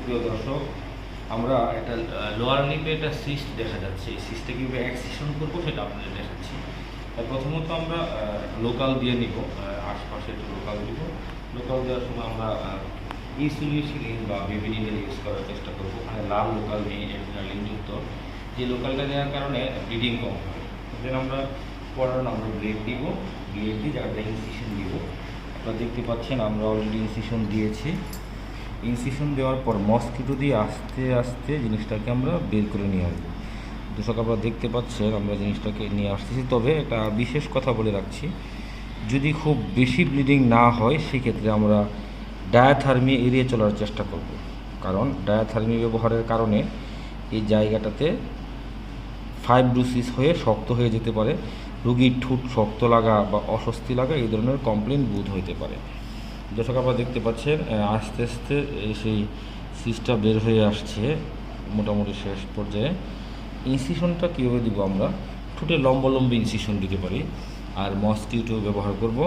সুপ্রিয় দর্শক, আমরা একটা লোয়ার লিপে একটা সিস্ট দেখা যাচ্ছে। এই সিস্টটা কীভাবে এক্সিশন করবো সেটা আপনাদের দেখাচ্ছি। প্রথমত আমরা লোকাল দিয়ে নিব, আশপাশে একটু লোকাল দিব। লোকাল দেওয়ার সময় আমরা ইসিলিন বা বেবি নিডেল ইউজ করার চেষ্টা করবো। ওখানে লাল লোকাল নেই, এড্রিনালিনযুক্ত। যে লোকালটা দেওয়ার কারণে ব্লিডিং কম হয়। দেন আমরা পড়ানো আমরা ব্লেড দিব, ব্লেড দিয়ে জায়গাটা ইনসিশন দিব। আপনারা দেখতে পাচ্ছেন আমরা অলরেডি ইনসিশন দিয়েছি। ইনসিশন দেওয়ার পর মসকিটো দিয়ে আস্তে আস্তে জিনিসটাকে আমরা বের করে নিয়ে আসবো। দর্শক, আপনারা দেখতে পাচ্ছেন আমরা জিনিসটাকে নিয়ে আসতেছি। তবে একটা বিশেষ কথা বলে রাখছি, যদি খুব বেশি ব্লিডিং না হয় সেক্ষেত্রে আমরা ডায়াথার্মি এড়িয়ে চলার চেষ্টা করব। কারণ ডায়াথার্মি ব্যবহারের কারণে এই জায়গাটাতে ফাইব্রোসিস হয়ে শক্ত হয়ে যেতে পারে। রোগীর ঠোঁট শক্ত লাগা বা অস্বস্তি লাগা এই ধরনের কমপ্লেন বোধ হইতে পারে। দর্শক, আপনারা দেখতে পাচ্ছেন আস্তে আস্তে সেই সিসটা বের হয়ে আসছে মোটামুটি শেষ পর্যায়ে। ইনসিশনটা কীভাবে দিব, আমরা ঠোঁটে লম্বালম্বি ইনসিশন দিতে পারি আর মসকিটো ব্যবহার করব।